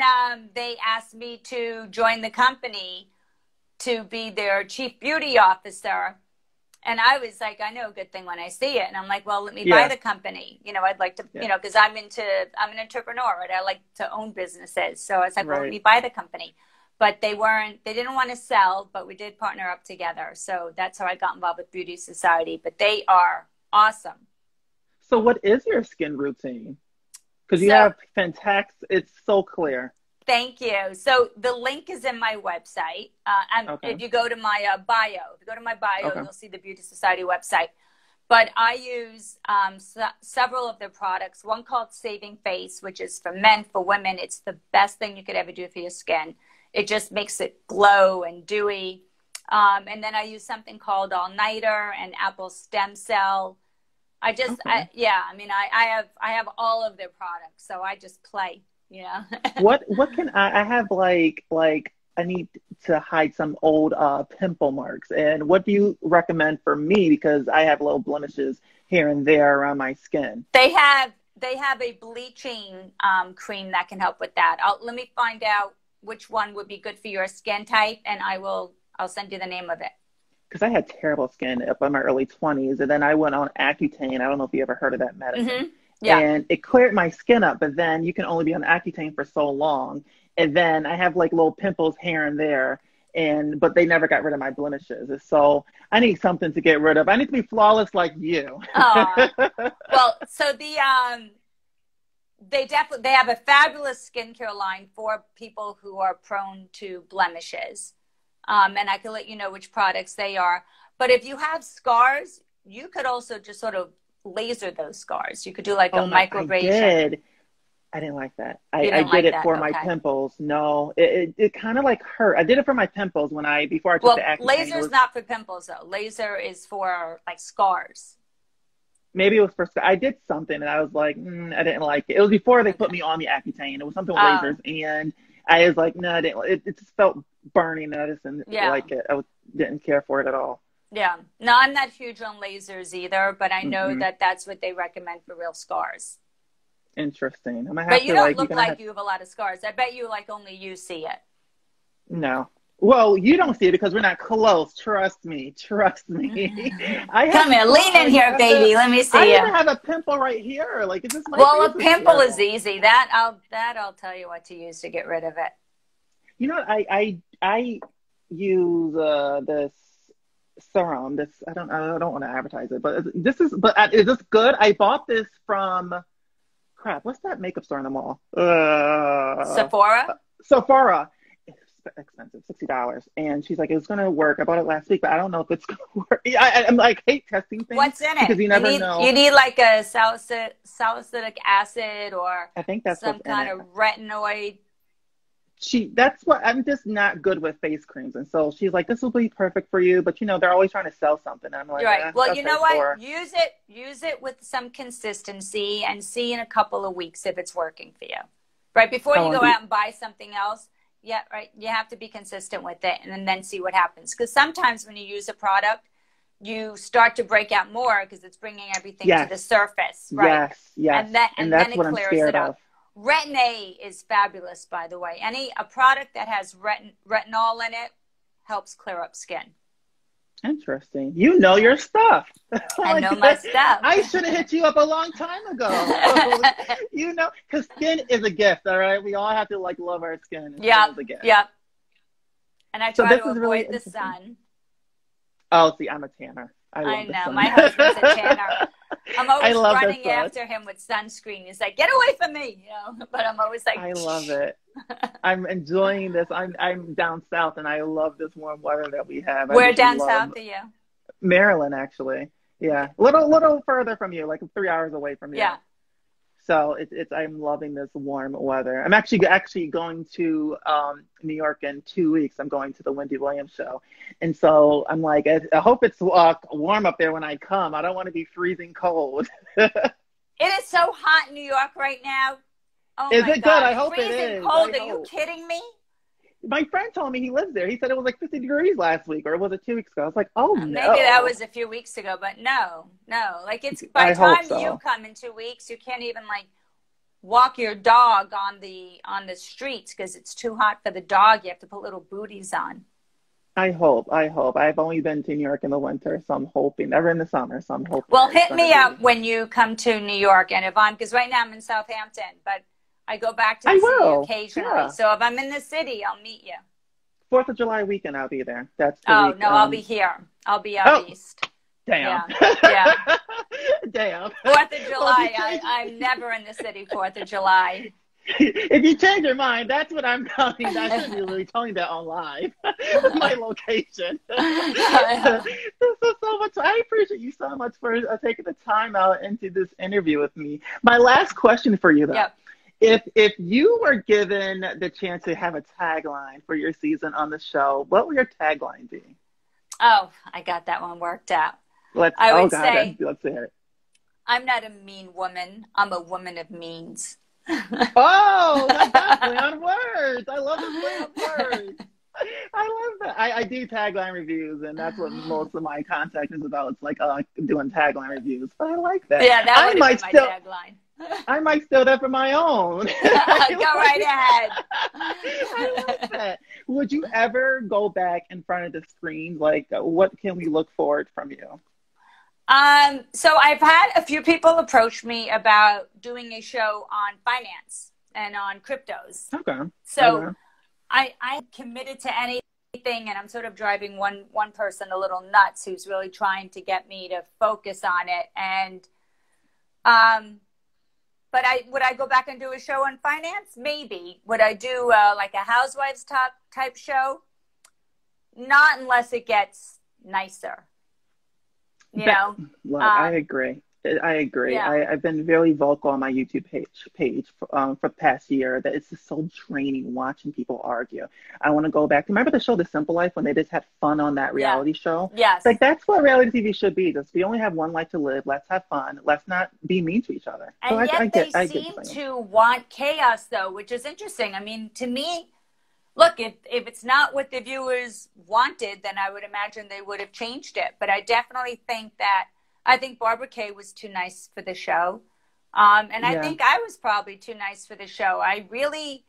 Speaker 2: they asked me to join the company to be their chief beauty officer. And I was like, I know a good thing when I see it. And I'm like, well, let me buy the company. I'd like to, because I'm an entrepreneur, right? I like to own businesses. So I was like, well, let me buy the company. But they didn't want to sell, but we did partner up together. So that's how I got involved with Beauty Society. But they are awesome.
Speaker 1: So what is your skin routine? Because you have fantastic, it's so clear.
Speaker 2: Thank you. So the link is in my website. If you go to my bio, you'll see the Beauty Society website. But I use several of their products. One called Saving Face, which is for men, for women. It's the best thing you could ever do for your skin. It just makes it glow and dewy. And then I use something called All Nighter and Apple Stem Cell. I have all of their products, so I just play.
Speaker 1: What can I have like I need to hide some old pimple marks. And what do you recommend for me? Because I have little blemishes here and there around my skin.
Speaker 2: They have a bleaching cream that can help with that. Let me find out which one would be good for your skin type, and I'll send you the name of it.
Speaker 1: Because I had terrible skin up in my early 20s, and then I went on Accutane. I don't know if you ever heard of that medicine.
Speaker 2: Mm-hmm. Yeah.
Speaker 1: And it cleared my skin up, but then you can only be on Accutane for so long. And then I have like little pimples here and there, but they never got rid of my blemishes. So I need something to get rid of. I need to be flawless like you.
Speaker 2: Well, so they have a fabulous skincare line for people who are prone to blemishes. And I can let you know which products they are. But if you have scars, you could also just sort of laser those scars. You could do like a microabrasion.
Speaker 1: I didn't like that. I did it for my pimples. No, it kind of like hurt. I did it for my pimples before I took the Accutane.
Speaker 2: Laser's not for pimples though. Laser is for like scars. Maybe
Speaker 1: it was for, I did something and I was like, I didn't like it. It was before they put me on the Accutane. It was something with lasers, and I was like, no, I didn't. It just felt burning and I just didn't like it. Didn't care for it at all.
Speaker 2: Yeah. No, I'm not huge on lasers either, but I know that that's what they recommend for real scars.
Speaker 1: Interesting.
Speaker 2: But you don't look like you have a lot of scars. I bet you like only you see it.
Speaker 1: No. Well, you don't see it because we're not close. Trust me. Trust me.
Speaker 2: Come here, lean in here, baby. Let me see you.
Speaker 1: I even have a pimple right here. Like, is this my
Speaker 2: Well, a pimple is easy. I'll tell you what to use to get rid of it.
Speaker 1: You know what? I use this serum. I don't want to advertise it, but is this good? I bought this from what's that makeup store in the mall?
Speaker 2: Sephora.
Speaker 1: Sephora. Expensive, $60, and she's like, it's gonna work. I bought it last week, but I don't know if it's gonna work. I'm like, hate testing things.
Speaker 2: What's in it?
Speaker 1: Because you never know.
Speaker 2: You need like a salicylic acid, or
Speaker 1: I think that's
Speaker 2: some kind of retinoid.
Speaker 1: That's what I'm just not good with face creams, and so she's like, this will be perfect for you, but they're always trying to sell something. I'm like,
Speaker 2: right. Well, you know what? Use it with some consistency, and see in a couple of weeks if it's working for you. Right before you go out and buy something else. Yeah, right. You have to be consistent with it and then see what happens. Because sometimes when you use a product, you start to break out more because it's bringing everything to the surface. Right?
Speaker 1: Yes.
Speaker 2: And then it clears it up. Retin-A is fabulous, by the way. A product that has retinol in it helps clear up skin.
Speaker 1: Interesting. You know your stuff.
Speaker 2: I know my stuff.
Speaker 1: I should have hit you up a long time ago. Because skin is a gift, all right? We all have to love our skin.
Speaker 2: Yeah.
Speaker 1: It's a gift.
Speaker 2: Yeah. And I try to avoid the sun.
Speaker 1: Oh, see, I'm a tanner. I
Speaker 2: know. My husband's a tanner. I'm always running after him with sunscreen. He's like, get away from me, But I'm always like,
Speaker 1: I love it. I'm enjoying this. I'm down south, and I love this warm weather that we have.
Speaker 2: Where down south are you?
Speaker 1: Maryland, actually. Yeah, little further from you, like 3 hours away from you.
Speaker 2: Yeah.
Speaker 1: So I'm loving this warm weather. I'm actually going to New York in 2 weeks. I'm going to the Wendy Williams show, and so I'm like, I hope it's warm up there when I come. I don't want to be freezing cold.
Speaker 2: It is so hot in New York right now. Oh
Speaker 1: is
Speaker 2: my
Speaker 1: it
Speaker 2: God.
Speaker 1: good? I hope
Speaker 2: freezing
Speaker 1: it is.
Speaker 2: Cold? Are you kidding me?
Speaker 1: My friend told me he lives there. He said it was like 50 degrees last week, or was it 2 weeks ago? I was like, oh, no.
Speaker 2: Maybe that was a few weeks ago, but no. Like, it's by the time you come in 2 weeks, you can't even walk your dog on the streets because it's too hot for the dog. You have to put little booties on.
Speaker 1: I hope. I've only been to New York in the winter, so I'm hoping. Never in the summer, so I'm hoping.
Speaker 2: Well, hit me up when you come to New York, and because right now I'm in Southampton, but I go back to the city occasionally. Yeah. So if I'm in the city, I'll meet you.
Speaker 1: 4th of July weekend, I'll be there. That's the week.
Speaker 2: No, I'll be here. I'll be out east.
Speaker 1: Damn.
Speaker 2: Yeah.
Speaker 1: Damn.
Speaker 2: 4th of July. I'm never in the city 4th of July.
Speaker 1: If you change your mind, that's what I'm telling. I should be really telling that on live. My location. This is so much. I appreciate you so much for taking the time out into this interview with me. My last question for you, though.
Speaker 2: Yep.
Speaker 1: If you were given the chance to have a tagline for your season on the show, what would your tagline be?
Speaker 2: Oh, I got that one worked out.
Speaker 1: Let's hear it.
Speaker 2: I'm not a mean woman. I'm a woman of means.
Speaker 1: Oh, that's play on words. I love the play on words. I love that. I do tagline reviews, and that's what most of my content is about. It's like doing tagline reviews. But I like that.
Speaker 2: Yeah, that would have been my tagline.
Speaker 1: I might steal that for my own.
Speaker 2: Go right ahead.
Speaker 1: I love that. Would you ever go back in front of the screen? Like, what can we look forward from you?
Speaker 2: So I've had a few people approach me about doing a show on finance and on cryptos.
Speaker 1: Okay.
Speaker 2: So
Speaker 1: okay.
Speaker 2: I'm committed to anything, and I'm sort of driving one person a little nuts who's really trying to get me to focus on it. And, but would I go back and do a show on finance? Maybe. Would I do like a Housewives type show? Not unless it gets nicer. You know?
Speaker 1: Look, I agree. I agree.
Speaker 2: Yeah.
Speaker 1: I've been very vocal on my YouTube page for the past year that it's just so draining watching people argue. I want to go back. Remember the show The Simple Life when they just had fun on that reality show?
Speaker 2: Yes.
Speaker 1: Like, that's what reality TV should be. Just, we only have one life to live. Let's have fun. Let's not be mean to each other.
Speaker 2: And
Speaker 1: so
Speaker 2: yet they seem to want chaos, though, which is interesting. I mean, to me, look, if it's not what the viewers wanted, then I would imagine they would have changed it. But I definitely think I think Barbara Kay was too nice for the show. And I think I was probably too nice for the show. I really,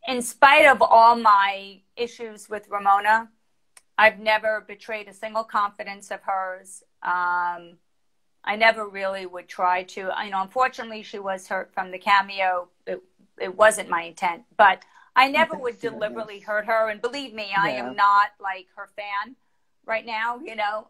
Speaker 2: in spite of all my issues with Ramona, I've never betrayed a single confidence of hers. I never really would try to. You know, unfortunately, she was hurt from the cameo. It wasn't my intent. But I never would deliberately hurt her. And believe me, I am not like her fan right now, you know,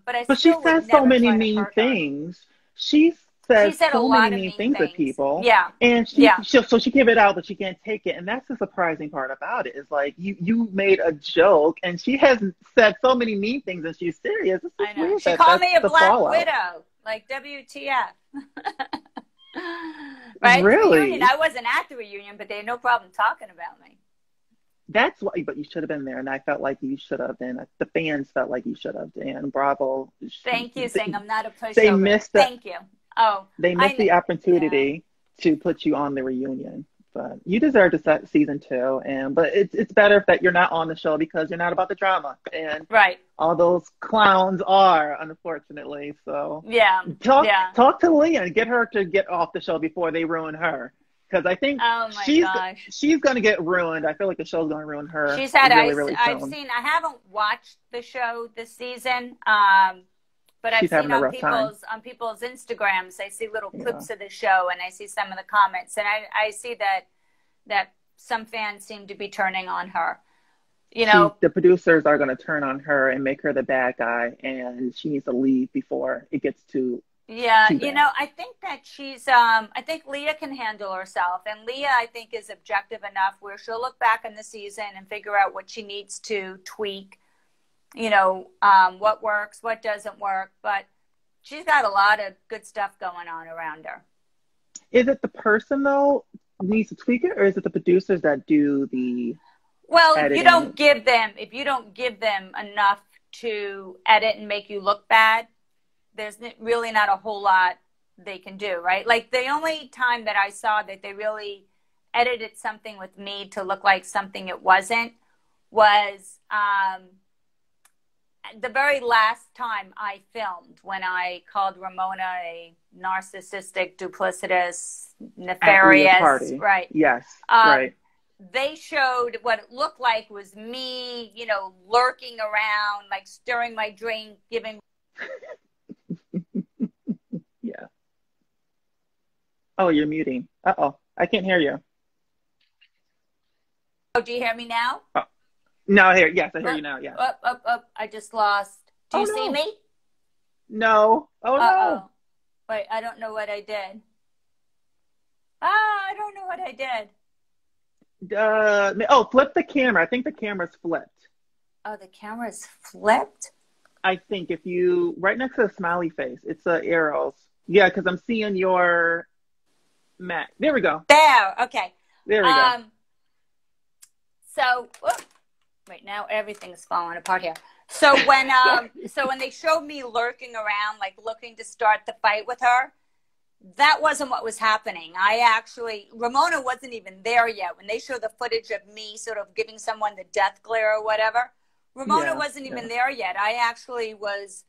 Speaker 2: but
Speaker 1: she says so many mean things. She said so many mean things to people.
Speaker 2: Yeah.
Speaker 1: And so she give it out, but she can't take it. And that's the surprising part about it is like you made a joke and she has said so many mean things and she's serious.
Speaker 2: I know. She called me a black widow, like WTF. Right?
Speaker 1: Really?
Speaker 2: I wasn't at the reunion, but they had no problem talking about me.
Speaker 1: That's why, but you should have been there, and I felt like you should have been. The fans felt like you should have, and bravo.
Speaker 2: Thank you, saying I'm not a pushover.
Speaker 1: They missed
Speaker 2: Thank you. Oh,
Speaker 1: they missed the opportunity to put you on the reunion, but you deserve to set season 2. But it's better that you're not on the show because you're not about the drama, and all those clowns are, unfortunately. So talk to Leah and get her to get off the show before they ruin her. Because I think she's going to get ruined. I feel like the show's going to ruin her.
Speaker 2: She's had,
Speaker 1: really
Speaker 2: I've seen, I haven't watched the show this season, but I've seen on people's Instagrams, I see little clips of the show and I see some of the comments. And I see that some fans seem to be turning on her. You know,
Speaker 1: the producers are going to turn on her and make her the bad guy. And she needs to leave before it gets too
Speaker 2: you know, I think that she's, I think Leah can handle herself. And Leah, I think, is objective enough where she'll look back on the season and figure out what she needs to tweak, you know, what works, what doesn't work. But she's got a lot of good stuff going on around her.
Speaker 1: Is it the person, though, who needs to tweak it, or is it the producers that do the editing?
Speaker 2: If you don't give them enough to edit and make you look bad, there's really not a whole lot they can do, right? Like the only time that I saw that they really edited something with me to look like something it wasn't was the very last time I filmed when I called Ramona a narcissistic, duplicitous, nefarious, right?
Speaker 1: Yes, right.
Speaker 2: They showed what it looked like was me, you know, lurking around, like stirring my drink, giving
Speaker 1: Oh, you're muting. Uh-oh. I can't hear you.
Speaker 2: Oh, do you hear me now?
Speaker 1: Oh. No, I hear. Yes, I hear you now. Yeah.
Speaker 2: I just lost. Do you see me?
Speaker 1: No. Oh, no.
Speaker 2: Wait, I don't know what I did. I don't know what I did.
Speaker 1: Flip the camera. I think the camera's flipped.
Speaker 2: Oh, the camera's flipped?
Speaker 1: I think if you, right next to the smiley face, it's arrows. Yeah, because I'm seeing your Mac. There we go.
Speaker 2: There. Okay.
Speaker 1: There we go.
Speaker 2: So, right now everything's falling apart here. So when when they showed me lurking around, like looking to start the fight with her, that wasn't what was happening. Ramona wasn't even there yet. When they show the footage of me sort of giving someone the death glare or whatever, Ramona wasn't even there yet. I actually was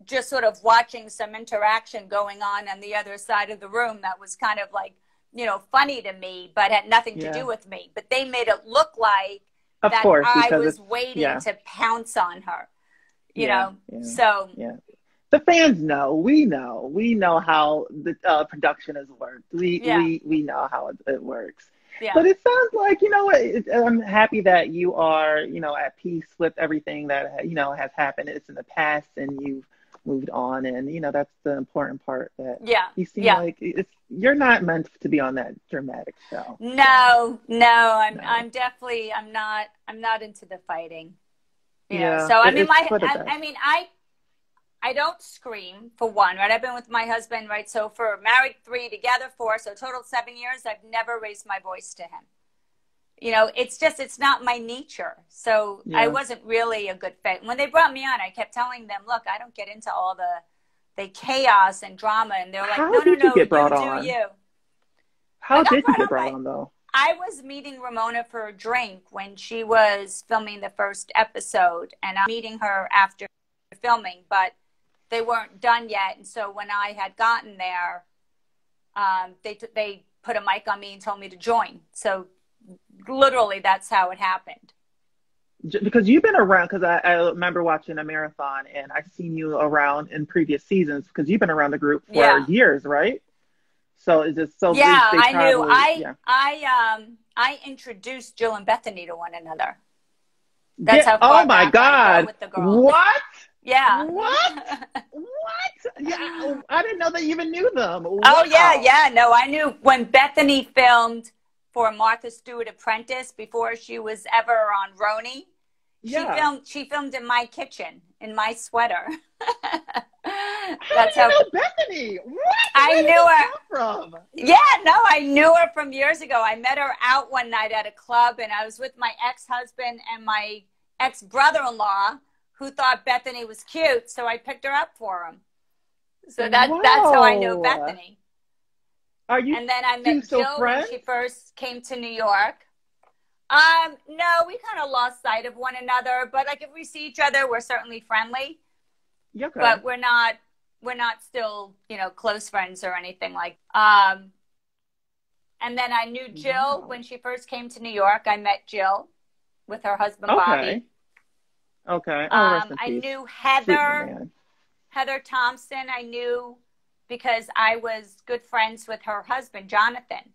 Speaker 2: just sort of watching some interaction going on the other side of the room that was kind of like, you know, funny to me, but had nothing to do with me. But they made it look like I was waiting to pounce on her, you know? So...
Speaker 1: The fans know. We know how the production has worked. We know how it works. Yeah. But it sounds like, you know what, I'm happy that you are, you know, at peace with everything that, you know, has happened. It's in the past and you've moved on. And, you know, that's the important part, that you seem like you're not meant to be on that dramatic show.
Speaker 2: No, I'm definitely, I'm not into the fighting. You know? So, I don't scream, for one, right? I've been with my husband, right? So for married 3, together 4, so total 7 years, I've never raised my voice to him. You know, it's not my nature. So I wasn't really a good fit. When they brought me on, I kept telling them, look, I don't get into all the chaos and drama. And they're like, no, you do you.
Speaker 1: How did you get brought on, though?
Speaker 2: I was meeting Ramona for a drink when she was filming the first episode. And I'm meeting her after filming, but they weren't done yet. And so when I had gotten there, they put a mic on me and told me to join. So literally that's how it happened.
Speaker 1: Because you've been around, because I remember watching a marathon and I've seen you around in previous seasons, because you've been around the group for years, right? So is it so?
Speaker 2: Yeah, I introduced Jill and Bethany to one another. That's how far
Speaker 1: oh my God.
Speaker 2: With the girl.
Speaker 1: What?
Speaker 2: Yeah.
Speaker 1: What? Yeah, I didn't know they even knew them. Wow.
Speaker 2: Oh, yeah. No, I knew when Bethany filmed for Martha Stewart Apprentice before she was ever on Roni. She filmed in my kitchen, in my sweater.
Speaker 1: That's how you know Bethany? What?
Speaker 2: I knew her
Speaker 1: from?
Speaker 2: Yeah, no, I knew her from years ago. I met her out one night at a club, and I was with my ex-husband and my ex-brother-in-law, who thought Bethany was cute, so I picked her up for him. So that's how I know Bethany.
Speaker 1: Are you?
Speaker 2: And then I met Jill when she first came to New York. No, we kind of lost sight of one another, but like if we see each other, we're certainly friendly.
Speaker 1: Okay.
Speaker 2: But we're not still, you know, close friends or anything like. And then I knew Jill when she first came to New York. I met Jill with her husband Bobby.
Speaker 1: Okay.
Speaker 2: I knew Heather Thompson. I knew because I was good friends with her husband, Jonathan.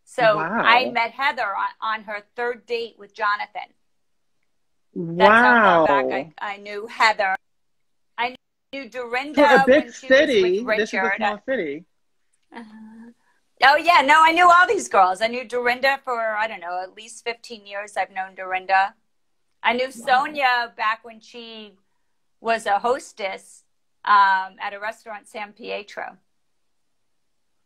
Speaker 2: So I met Heather on her 3rd date with Jonathan. That's how far back I knew Heather. I knew Dorinda
Speaker 1: for a big
Speaker 2: when she
Speaker 1: city.
Speaker 2: was with Richard.
Speaker 1: This is a small city.
Speaker 2: Oh, yeah. No, I knew all these girls. I knew Dorinda for, I don't know, at least 15 years I've known Dorinda. I knew Sonia back when she was a hostess at a restaurant, San Pietro.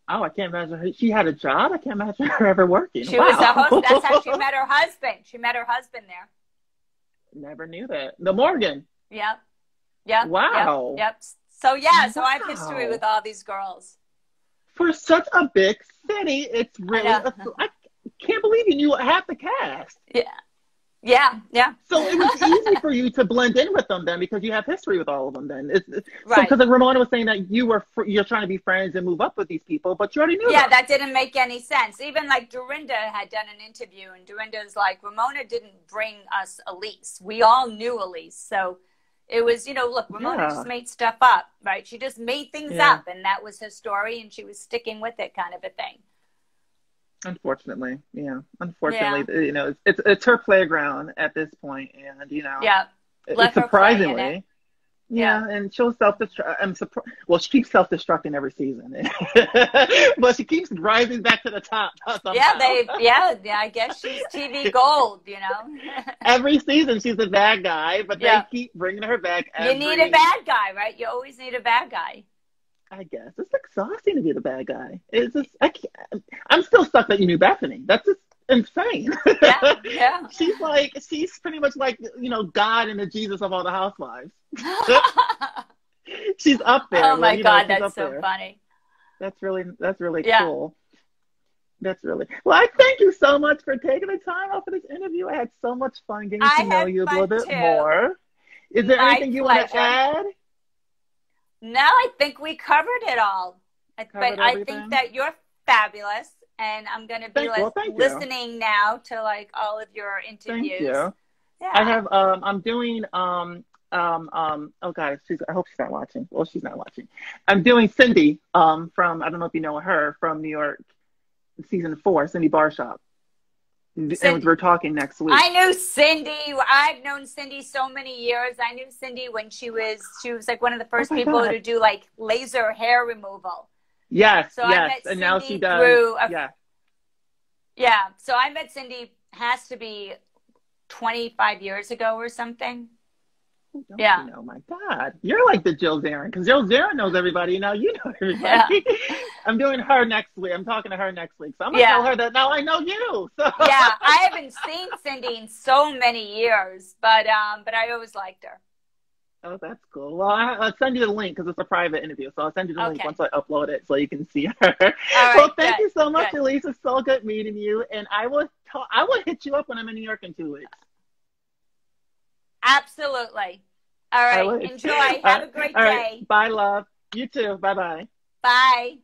Speaker 1: Oh, I can't imagine her. She had a job? I can't imagine her ever working.
Speaker 2: She was a host. That's how she met her husband. She met her husband there.
Speaker 1: Never knew that. The Morgan.
Speaker 2: Yep.
Speaker 1: Wow.
Speaker 2: Yep. So, yeah, so I have history with all these girls.
Speaker 1: For such a big city, it's really, I can't believe you knew half the cast.
Speaker 2: Yeah.
Speaker 1: So it was easy for you to blend in with them then, because you have history with all of them then. Right. Because Ramona was saying that you're trying to be friends and move up with these people, but you already knew them.
Speaker 2: Yeah, that didn't make any sense. Even like Dorinda had done an interview, and Dorinda's like, Ramona didn't bring us Elyse. We all knew Elyse. So it was, you know, look, Ramona just made stuff up, right? She just made things up, and that was her story, and she was sticking with it, kind of a thing.
Speaker 1: Unfortunately, you know, it's her playground at this point, and you know, it's surprisingly, and she'll self-destruct. I'm surprised. Well, she keeps self-destructing every season, but she keeps rising back to the top. Somehow.
Speaker 2: I guess she's TV gold, you know.
Speaker 1: Every season she's a bad guy, but they keep bringing her back.
Speaker 2: You need a bad guy, right? You always need a bad guy.
Speaker 1: I guess it's exhausting to be the bad guy. It's just I'm still stuck that you knew Bethany. That's just insane.
Speaker 2: Yeah.
Speaker 1: She's pretty much like, you know, God and the Jesus of all the Housewives. She's up there.
Speaker 2: Oh
Speaker 1: Well,
Speaker 2: my
Speaker 1: you know,
Speaker 2: God,
Speaker 1: she's
Speaker 2: that's
Speaker 1: up
Speaker 2: so
Speaker 1: there.
Speaker 2: funny.
Speaker 1: That's really
Speaker 2: Yeah.
Speaker 1: cool. That's really well. I thank you so much for taking the time out for this interview. I had so much fun getting to
Speaker 2: I
Speaker 1: know
Speaker 2: had
Speaker 1: you a little
Speaker 2: fun
Speaker 1: bit
Speaker 2: too.
Speaker 1: more. Is there
Speaker 2: My
Speaker 1: anything you want to
Speaker 2: pleasure.
Speaker 1: add?
Speaker 2: No, I think we covered it all. But
Speaker 1: Covered
Speaker 2: I think
Speaker 1: everything.
Speaker 2: that you're fabulous, and I'm going to be
Speaker 1: Thank you.
Speaker 2: listening now to like all of your
Speaker 1: Thank
Speaker 2: interviews.
Speaker 1: you. I
Speaker 2: Yeah.
Speaker 1: have I'm doing oh God, I hope she's not watching. Well, she's not watching. I'm doing Cindy from I don't know if you know her from New York season 4, Cindy Barshop. And
Speaker 2: Cindy,
Speaker 1: we're talking next week.
Speaker 2: I knew Cindy. I've known Cindy so many years. I knew Cindy when she was like one of the
Speaker 1: Oh
Speaker 2: first
Speaker 1: my
Speaker 2: people
Speaker 1: God.
Speaker 2: to do like laser hair removal.
Speaker 1: Yes,
Speaker 2: So I
Speaker 1: yes.
Speaker 2: met
Speaker 1: And now she
Speaker 2: Cindy
Speaker 1: does.
Speaker 2: through a
Speaker 1: Yeah.
Speaker 2: yeah. So I met Cindy has to be 25 years ago or something.
Speaker 1: Oh, don't you
Speaker 2: Yeah.
Speaker 1: know? My God. You're like the Jill Zarin because Jill Zarin knows everybody. Now you know
Speaker 2: Yeah.
Speaker 1: everybody. I'm doing her next week. I'm talking to her next week. So I'm going to tell
Speaker 2: Yeah.
Speaker 1: her that now I know you. So.
Speaker 2: Yeah. I haven't seen Cindy in so many years, but I always liked her.
Speaker 1: Oh, that's cool. Well, I'll send you the link because it's a private interview. So I'll send you the link
Speaker 2: Okay.
Speaker 1: once I upload it so you can see her.
Speaker 2: All
Speaker 1: Well,
Speaker 2: right.
Speaker 1: thank
Speaker 2: Good.
Speaker 1: you so much,
Speaker 2: Good.
Speaker 1: Elyse. It's so good meeting you. And I will hit you up when I'm in New York in 2 weeks.
Speaker 2: Absolutely. All
Speaker 1: I
Speaker 2: right.
Speaker 1: would.
Speaker 2: Enjoy. Have a great
Speaker 1: All right.
Speaker 2: day.
Speaker 1: Bye, love. You too. Bye bye.
Speaker 2: Bye.